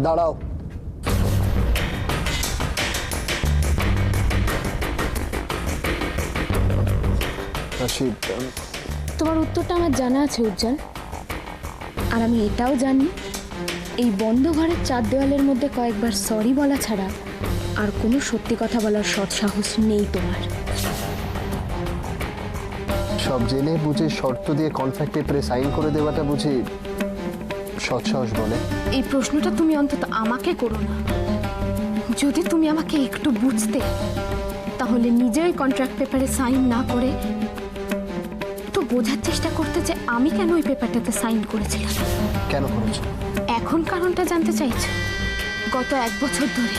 দাঁড়াও। রাশি, তোমার উত্তরটা আমার জানা আছে উজ্জ্বল, আর আমি এটাও জানি এই বন্ধ ঘরের চার দেওয়ালের মধ্যে কয়েকবার সরি বলা ছাড়া আর কোনো সত্যি কথা বলার সৎ সাহস নেই তোমার। সব জেনে বুঝে শর্ত দিয়ে কন্ট্রাক্ট পেপারে সাইন করে দেওয়াটা বুঝি সৎসাহস বলে? এই প্রশ্নটা তুমি অন্তত আমাকে করো না। যদি তুমি আমাকে একটু বুঝতে, তাহলে নিজেই কন্ট্রাক্ট পেপারে সাইন না করে তো বোঝার চেষ্টা করতে যে আমি কেন ওই পেপারটাতে সাইন করেছিলাম। কেন করেছো? এখন কারণটা জানতে চাইছো? গত 1 বছর ধরে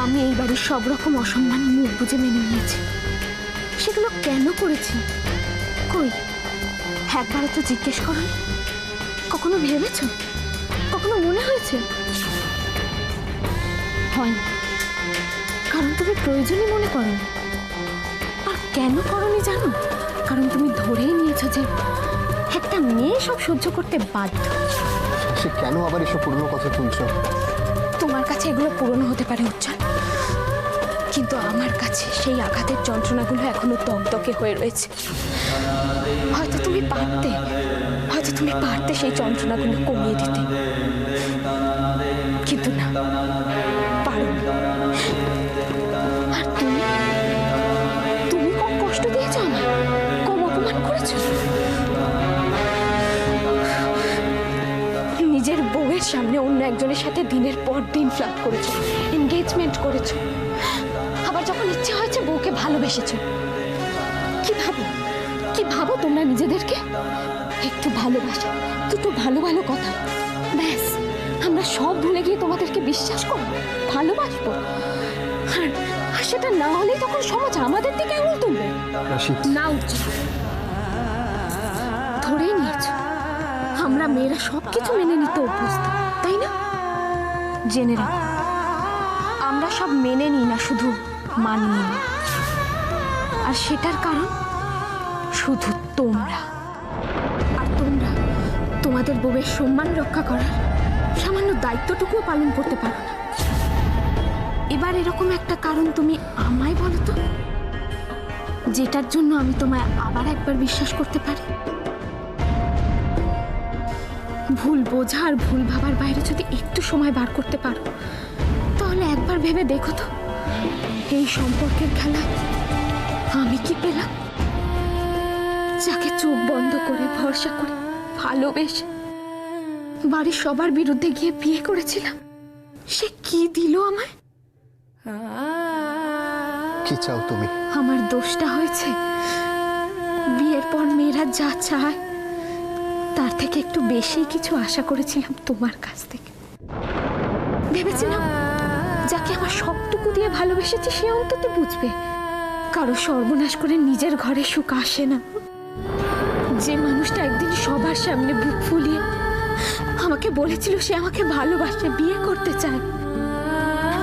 আমি এই বাড়ির সব রকম অসম্মান মুখ বুঝে মেনে নিয়েছি। সেগুলো কেন করেছি? কই, একবারও তো জিজ্ঞেস করো? কখনো ভেবেছো? কখনো মনে হয়েছে? হয়, কারণ তুমি প্রয়োজনই মনে করো। আর কেন করনি জানো? কারণ তুমি ধরেই নিয়েছো যে একটা মেয়ে সব সহ্য করতে বাধ্য। সে কেন আবার এসব পুরনো কথা তুলছো? তোমার কাছে এগুলো পুরনো হতে পারে উজ্জ্বল, কিন্তু আমার কাছে সেই আঘাতের যন্ত্রণাগুলো এখনো দগদগে হয়ে রয়েছে। হয়তো তুমি পারতে সেই যন্ত্রণাগুলো কমিয়ে দিতে, কিন্তু না, পারো। আর তুমি কম কষ্ট দিয়েছো আমায়, কম অপমান করেছো। নিজের বউয়ের সামনে অন্য একজনের সাথে দিনের পর দিন ফ্লার্ট করেছো, এনগেজমেন্ট করেছো, আবার যখন ইচ্ছে হয়েছে বউকে ভালোবেসেছো। কি ভাবো তোমরা নিজেদেরকে? একটু ভালোবাসা, দুটো ভালো ভালো কথা, ব্যাস আমরা সব ভুলে গিয়ে তোমাদেরকে বিশ্বাস করবো, ভালোবাসবো। আর সেটা না হলেই তখন সমাজ আমাদের দিকে আঙুল তুলবে। না উজ্জ্বল, ধরেই নিয়েছ আমরা মেয়েরা সবকিছু মেনে নিতে অভ্যস্ত, তাই না? জেনে রাখো, আমরা সব মেনে নিই না, শুধু মানিয়ে নিই। আর সেটার কারণ শুধু তোমরা। আর তোমরা তোমাদের বউয়ের সম্মান রক্ষা করার সামান্য দায়িত্বটুকুও পালন করতে পারো না। এবার এরকম একটা কারণ তুমি আমায় বলো তো, যেটার জন্য আমি তোমায় আবার একবার বিশ্বাস করতে পারি। ভুল বোঝা আর ভুল ভাবার বাইরে যদি একটু সময় বার করতে পারো, তাহলে একবার ভেবে দেখো তো এই সম্পর্কের খেলা আমি কি পেলাম? যাকে চোখ বন্ধ করে ভরসা করে ভালোবেসে বাড়ির সবার বিরুদ্ধে গিয়ে বিয়ে করেছিলাম, সে কি দিল আমায়? কি চাও তুমি? আমার দোষটা হয়েছে বিয়ের পর মেয়েরা যা চায় তার থেকে একটু বেশি কিছু আশা করেছিলাম তোমার কাছ থেকে। ভেবেছিলাম যাকে আমার সবটুকু দিয়ে ভালোবেসেছি সে অন্তত বুঝবে কারো সর্বনাশ করে নিজের ঘরে সুখ আসে না। যে মানুষটা একদিন সবার সামনে বুক ফুলিয়ে আমাকে বলেছিল সে আমাকে ভালোবাসে, বিয়ে করতে চায়,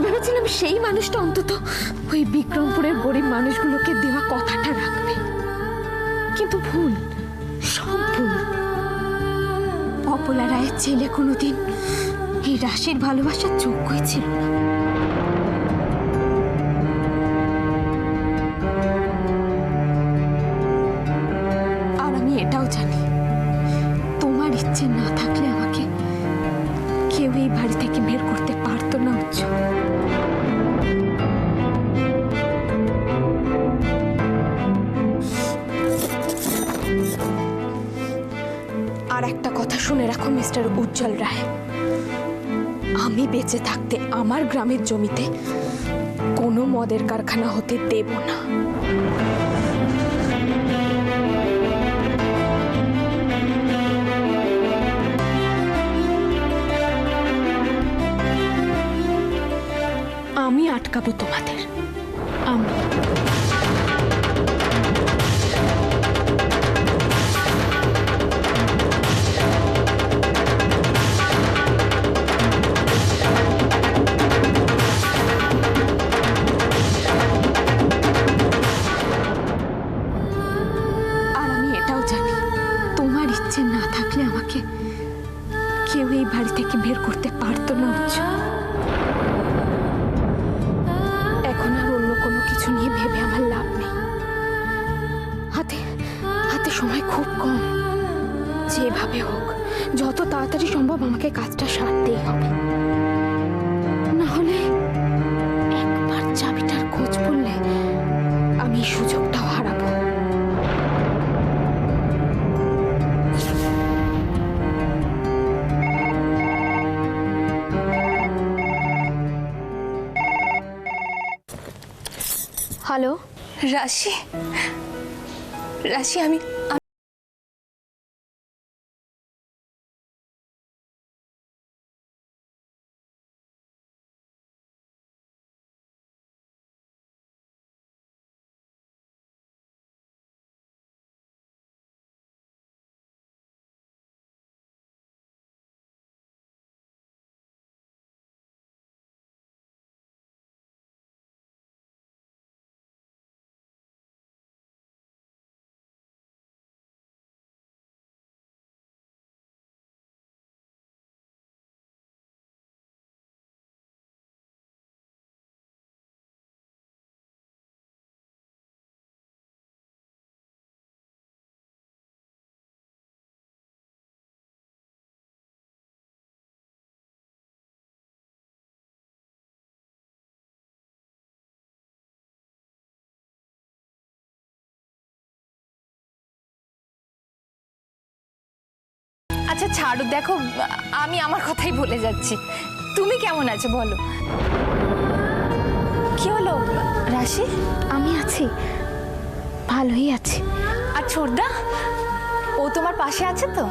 ভেবেছিলাম সেই মানুষটা অন্তত ওই বিক্রমপুরের গরিব মানুষগুলোকে দেওয়া কথাটা রাখবে। কিন্তু ভুল, সব ভুল। অপলা রায়ের ছেলে কোনোদিন এই রাশির ভালোবাসার যোগ্যই ছিল না। আর আমি এটাও জানি, তোমার ইচ্ছে না থাকলে আমাকে কেউ এই বাড়ি থেকে বের করতে পারতো না উজ্জ্বল। আর একটা কথা শুনে রাখো মিস্টার উজ্জ্বল রায়, আমি বেঁচে থাকতে আমার গ্রামের জমিতে কোনো মদের কারখানা হতে দেব না। আমি আটকাবো তোমাদের, আমি। আর আমি এটাও জানি, তোমার ইচ্ছে না থাকলে আমাকে কেউ এই বাড়ি থেকে বের করতে পারতো না উজ্জ্বল। এখন আর অন্য কোনো কিছু নিয়ে ভেবে আমার লাভ নেই। হাতে হাতে সময় খুব কম। যেভাবে হোক যত তাড়াতাড়ি সম্ভব আমাকে কাজটা সারতেই হবে, না হলে একবার চাবিটার খোঁজ পড়লে আমি সুযোগটাও হারাবো। হ্যালো রাশি, রাশি আমি আচ্ছা ছাড়ো, দেখো আমি আমার কথাই বলে যাচ্ছি। তুমি কেমন আছো বলো? কি হলো রাশি? আমি আছি, ভালোই আছি। আর ছোটদা, ও তোমার পাশে আছে তো?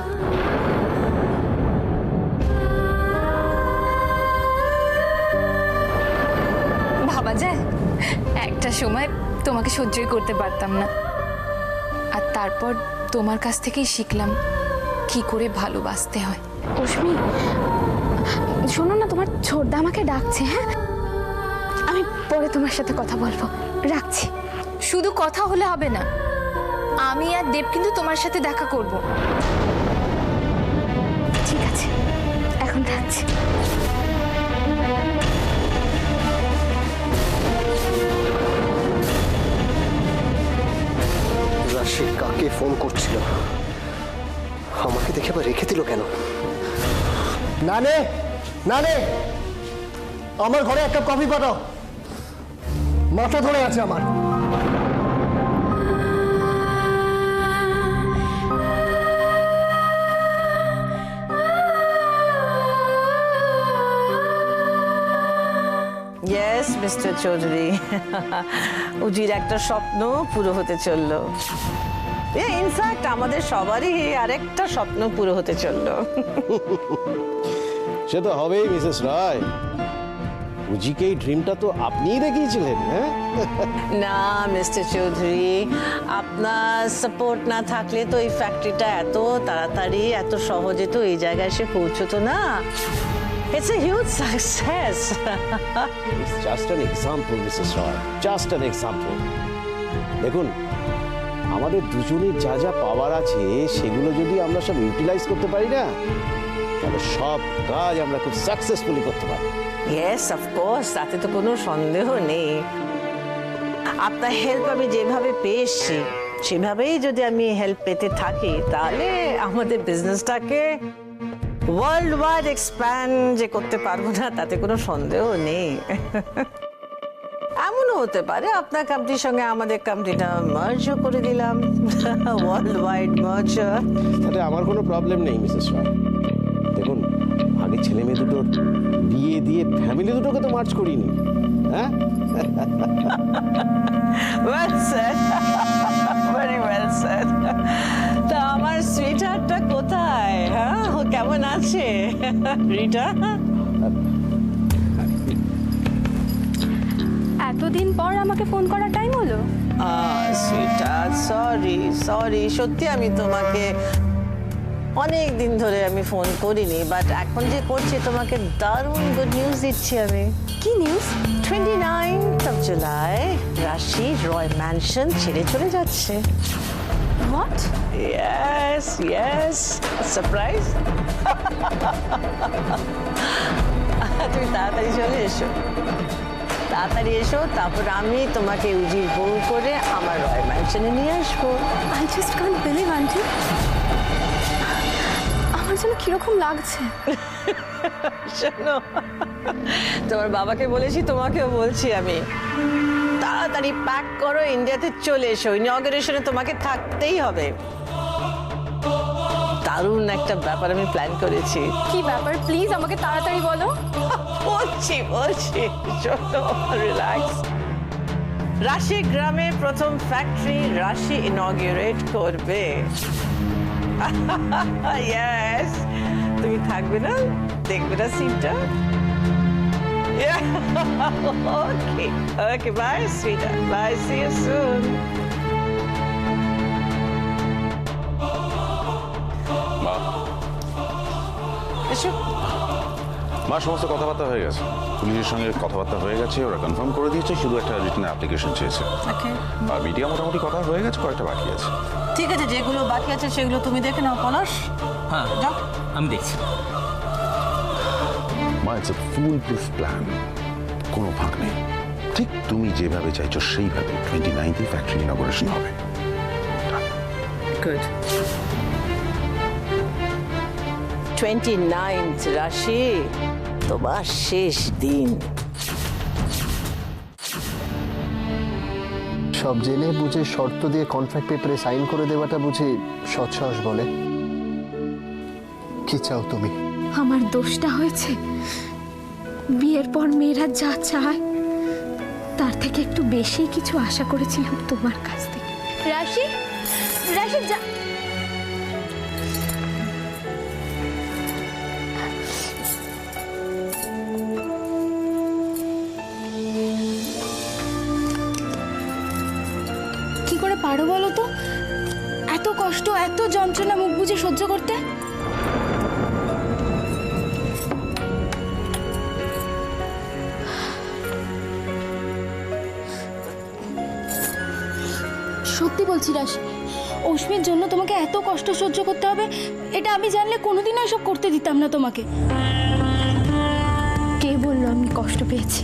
ভাবা যায় একটা সময় তোমাকে সহ্যই করতে পারতাম না, আর তারপর তোমার কাছ থেকেই শিখলাম কি করে ভালোবাসতে হয়। অশ্মি, শোনো না, তোমার ছোটদা আমাকে ডাকছে। হ্যাঁ, আমি পরে তোমার সাথে কথা বলবো, রাখছি। শুধু কথা হলে হবে না, আমি আর দেব কিন্তু তোমার সাথে দেখা করব। ঠিক আছে, এখন রাখছি। রাশি কাকে ফোন করছিল? আমাকে দেখে আবার রেখে দিল কেন? নানে, নানে, আমার ঘরে এক কাপ কফি পাঠাও, মাথা ধরে আছে আমার। ইয়েস মিস্টার চৌধুরী, উজির একটা স্বপ্ন পুরো হতে চললো। ইনফ্যাক্ট আমাদের সবারই আরেকটা স্বপ্ন পুরো হতে চললো। সে তো হবেই মিসেস রায়। উজিকে এই ড্রিমটা তো আপনিই দেখিয়েছিলেন। হ্যাঁ না মিস্টার চৌধুরী, আপনার সাপোর্ট না থাকলে তো এই ফ্যাক্টরিটা এত তাড়াতাড়ি এত সহজে তো এই জায়গায় এসে পৌঁছতো না। It's a huge success. It's just an example Mrs Roy, just an example. দেখুন, আমাদের দুজনের যা যা পাওয়ার আছে সেগুলো যদি আমরা সব ইউটিলাইজ করতে পারি না, তাহলে সব কাজ আমরা খুব সাকসেসফুলি করতে পারি। ইয়েস অফকোর্স, তাতে তো কোনো সন্দেহ নেই। আপনার হেল্প আমি যেভাবে পেয়েছি সেভাবেই যদি আমি হেল্প পেতে থাকি, তাহলে আমাদের বিজনেসটাকে ওয়ার্ল্ড ওয়াইড এক্সপ্যান্ড যে করতে পারবো না তাতে কোনো সন্দেহ নেই। এমনও হতে পারে আপনার কোম্পানির সঙ্গে আমাদের কোম্পানিটা মার্জও করে দিলাম, ওয়ার্ল্ড ওয়াইড মার্জার। তাতে আমার কোনো প্রবলেম নেই মিসেস রয়। দেখুন, আগে ছেলে মেয়ে দুটোর বিয়ে দিয়ে ফ্যামিলি দুটোকে তো মার্চ করিনি। হ্যাঁ, well sir, very well sir. তা আমার সুইটহার্টটা কোথায়? হ্যাঁ, ও কেমন আছে রিটা? এতদিন পর আমাকে ফোন করার টাইম হলো? সুইটহার্ট, সরি, সত্যি আমি তোমাকে অনেক দিন ধরে আমি ফোন করিনি, বাট এখন যে করছি তোমাকে দারুণ গুড নিউজ দিচ্ছি আমি। কি নিউজ? 29th of July রাশি রয় ম্যানশন ছেড়ে চলে যাচ্ছে। হোয়াট? Yes, yes. Surprise? তুমি তাড়াতাড়ি চলে এসো, তাড়াতাড়ি এসো, তারপর আমি তোমাকে উজির বউ করে আমার রয় ম্যানশনে নিয়ে আসবো। I just can't believe aunty, আমার যেন কিরকম লাগছে। শোনো, তোমার বাবাকে বলেছি, তোমাকেও বলছি আমি, তাড়াতাড়ি প্যাক করো, ইন্ডিয়াতে চলে এসো, ইনঅগারেশনে তোমাকে থাকতেই হবে। দারুণ একটা ব্যাপার আমি প্ল্যান করেছি। কি ব্যাপার, প্লিজ আমাকে তাড়াতাড়ি বলো। বলছি শোনো, রিল্যাক্স। রাশি গ্রামে প্রথম ফ্যাক্টরি রাশি ইনঅগারেট করবে। ইয়েস, তুমি থাকবে না, দেখবে না সিনটা? Okay, bye, sweetheart. Bye, see you soon. মা এসো। মা সমস্ত কথাবার্তা হয়ে গেছে, পুলিশের সঙ্গে কথাবার্তা হয়ে গেছে, ওরা কনফার্ম করে দিয়েছে, শুধু একটা রিটেন অ্যাপ্লিকেশন চেয়েছে। আর মিডিয়া মোটামুটি কথা হয়ে গেছে, কয়েকটা বাকি আছে। ঠিক আছে, যেগুলো বাকি আছে সেগুলো তুমি দেখে নাও পলাশ। হ্যাঁ যাও। আমি দেখছি। মা, it's a full proof plan, কোনো ফাঁক নেই। ঠিক তুমি যেভাবে চাইছো সেইভাবে 29th ফ্যাক্টরি ইনঅগারেশন হবে। গুড। 29th রাশি, তোমার শেষ দিন। সব জেনে বুঝে শর্ত দিয়ে কন্ট্রাক্ট পেপারে সাইন করে দেওয়াটা বুঝি সৎসাহস বলে? কি চাও তুমি? আমার দোষটা হয়েছে, বিয়ের পর মেয়েরা যা চায় তার থেকে একটু বেশি কিছু আশা করেছিলাম তোমার কাছ থেকে। রাশি, রাশি যা। কি করে পারো বলো তো, এত কষ্ট এত যন্ত্রণা মুখ বুজে সহ্য করতে? সত্যি বলছি রাশি, অশ্মির জন্য তোমাকে এত কষ্ট সহ্য করতে হবে, এটা আমি জানলে কোনোদিনও এসব করতে দিতাম না তোমাকে। কে বললো আমি কষ্ট পেয়েছি?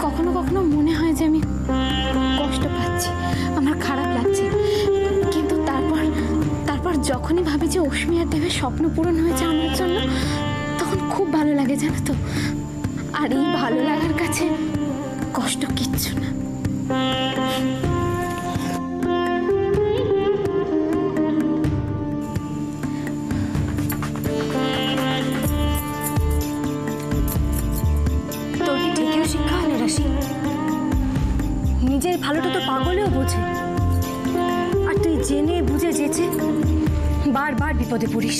কখনো কখনো মনে হয় যে আমি কষ্ট পাচ্ছি, আমার খারাপ লাগছে, কিন্তু তারপর যখনই ভাবি যে অশ্মি আর দেবের স্বপ্ন পূরণ হয়েছে আমার জন্য, তখন খুব ভালো লাগে, জানো তো। আর এই ভালো লাগার কাছে কষ্ট কিচ্ছু না। তোর কি ঠিকই শিক্ষা হলো রাশি? নিজের ভালোটা তো পাগলেও বোঝে, আর তুই জেনে বুঝে যেচে বারবার বিপদে পড়িস।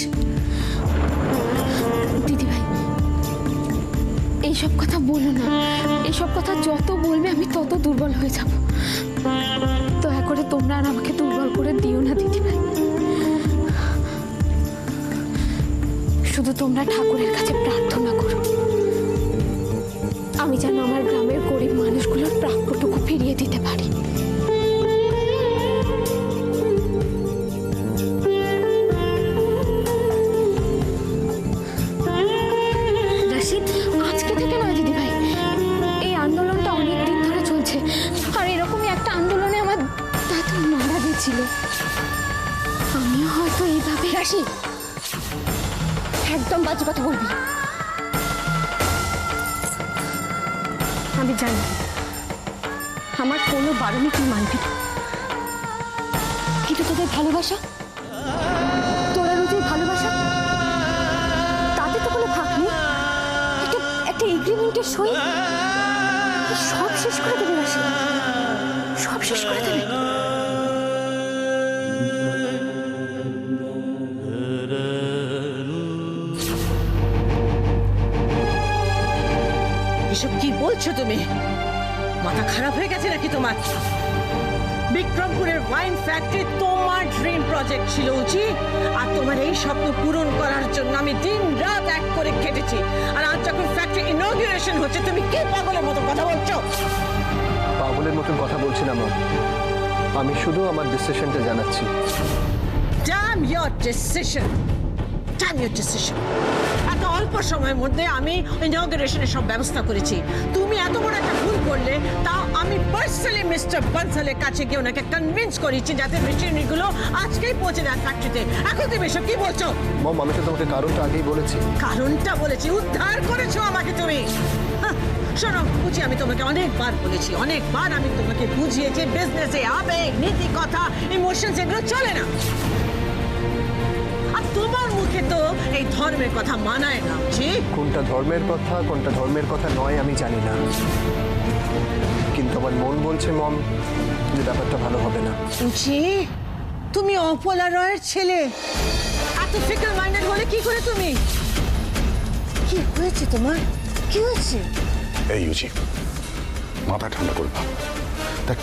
দিদিভাই, এইসব কথা বলো না, এইসব কথা যত বলবে আমি তত দুর্বল হয়ে যাব। দয়া করে তোমরা আর আমাকে দুর্বল করে দিও না দিদিভাই। শুধু তোমরা ঠাকুরের কাছে প্রার্থনা করো, আমি যেন আমার গ্রামের গরিব মানুষগুলোর প্রাপ্যটুকু ফিরিয়ে দিতে পারি। রাশি, আজকে থেকে নয় দিদিভাই, এই আন্দোলনটা অনেক দিন ধরে চলছে, আর এরকমই একটা আন্দোলনে আমার দাদু মারা গেছিল। আমিও হয়তো এইভাবে। রাশি, একদম বাজে কথা বলবি। আমি জানি আমার কোনো বারণই তুই মানবি না, কিন্তু তোদের ভালোবাসা, তোরা রুচির ভালোবাসা, তাতে তো কোনো ফাঁক নেই। একটা এগ্রিমেন্টের সই সব শেষ করে দেবে রাশি, সব শেষ করে দেবে। এসব কি বলছো তুমি? মাথা খারাপ হয়ে গেছে নাকি তোমার? বিক্রমপুরের ওয়াইন ফ্যাক্টরি তোমার ড্রিম প্রজেক্ট ছিল উচিত, আর তোমার এই স্বপ্ন পূরণ করার জন্য আমি দিন রাত এক করে কেটেছি। আর আজ যখন ফ্যাক্টরি ইনঅগারেশন হচ্ছে, তুমি কি পাগলের মতো কথা বলছো? পাগলের মতন কথা বলছি না মা, আমি শুধু আমার ডিসিশনটা জানাচ্ছি। Damn your decision! Damn your decision! এত অল্প সময়ের মধ্যে আমি ইনঅগারেশনের সব ব্যবস্থা করেছি। তুমি এত বড় একটা ভুল করলে, তাও আমি পার্সোনালি মিস্টার বানসালের কাছে গিয়ে ওনাকে কনভিন্স করেছি যাতে মেশিনারিগুলো আজকেই পৌঁছে যায় ফ্যাক্টরিতে। এখন তুমি এসব কি বলছো? মম, আমি তো তোমাকে কারণটা আগেই বলেছি। কারণটা বলেছি, উদ্ধার করেছো আমাকে তুমি। হাহ, শোনো বুঝি, আমি তোমাকে অনেকবার বলেছি, অনেকবার আমি তোমাকে বুঝিয়েছি বিজনেসে আবেগ, নীতি কথা, ইমোশনস এগুলো চলে না। আর তোমার মুখে তো এই ধর্মের কথা মানায় না। ঠিক কোনটা ধর্মের কথা, কোনটা ধর্মের কথা নয় আমি জানি না, কিন্তু আমার মন বলছে মম যে ব্যাপারটা ভালো হবে না। জি, তুমি অপলা রয়ের ছেলে, এত ফিকল মাইন্ডেড হলে কি করে তুমি? কি হয়েছে তোমার? কি হয়েছে? এই ইউজি, মাথা ঠান্ডা করে ভাব। দেখ,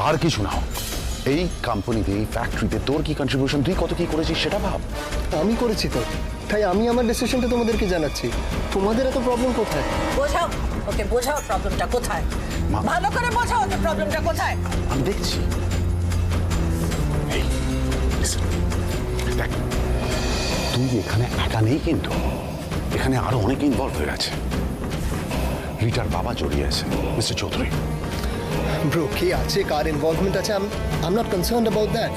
আর কিছু না হোক, এই কোম্পানিতে, এই ফ্যাক্টরিতে তোর কি কন্ট্রিবিউশন, তুই কত কি করেছিস সেটা ভাব। আমি করেছি তো, তাই আমি আমার ডিসিশনটা তোমাদেরকে জানাচ্ছি। তোমাদের এত প্রবলেম কোথায়? বোঝাও ওকে, বোঝাও প্রবলেমটা কোথায়। মা- ভালো করে বোঝাও ওকে প্রবলেমটা কোথায়। আমি দেখছি। এই, listen, দেখ, তুই এখানে একা নেই, কিন্তু এখানে আরো অনেকে ইনভলভ হয়ে গেছে। রিটার বাবা জড়িয়ে আছে, মিস্টার চৌধুরী। ব্রো, কে আছে, কার ইনভলভমেন্ট আছে, I am not concerned about that.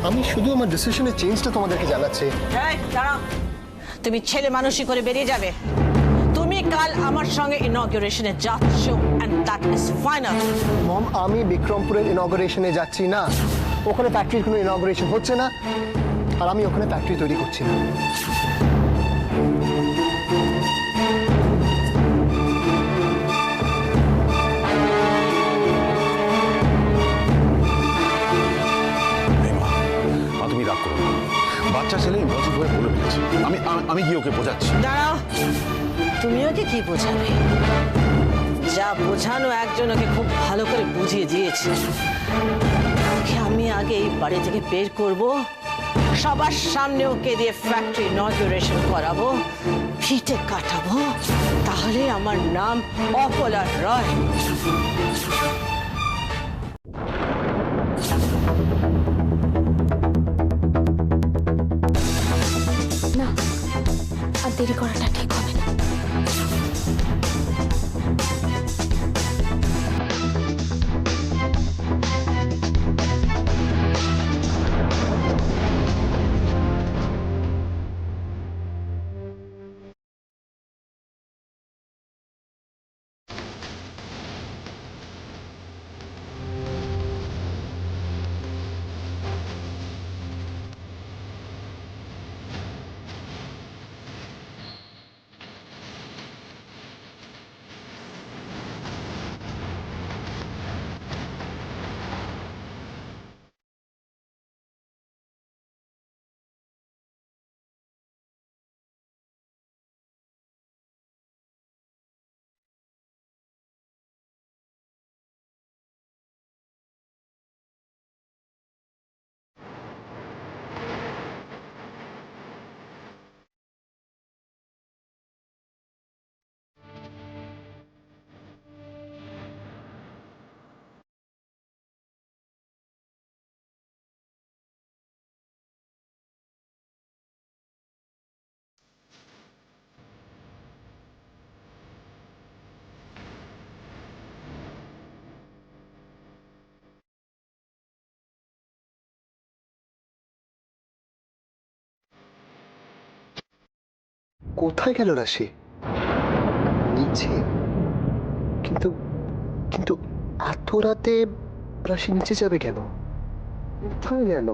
আমি শুধু আমার ডিসিশনের চেঞ্জটা তোমাদেরকে জানাচ্ছি। এই দাঁড়াও, তুমি ছেলে মানুষই করে বেরিয়ে যাবে। তুমি কাল আমার সঙ্গে ইনঅগারেশনে যাচ্ছ, এন্ড দ্যাট ইজ ফাইনাল। মম, আমি বিক্রমপুরের ইনঅগারেশনে যাচ্ছি না। ওখানে ফ্যাক্টরির কোনো ইনঅগারেশন হচ্ছে না, আর আমি ওখানে ফ্যাক্টরি তৈরি করছি না। এই মা, মা তুমি রাগ করো না। বাচ্চা ছেলে ইম্পসিবল হয়ে বলে ফেলেছে। আমি গিয়ে ওকে বোঝাচ্ছি। দাঁড়াও, তুমি ওকে কি বোঝাবে? যা বোঝানো একজন ওকে খুব ভালো করে বুঝিয়ে দিয়েছে। ওকে আমি আগে এই বাড়ি থেকে বের করব, সবার সামনে ওকে দিয়ে ফ্যাক্টরি ইনঅগারেশন করাবো, ফিটে কাটাবো, তাহলে আমার নাম অপলা রয়। না, আর দেরি করাটা ঠিক হবে না। কোথায় গেল রাশি? নিচে? কিন্তু কিন্তু এত রাতে রাশি নিচে যাবে কেন? কোথায় গেল?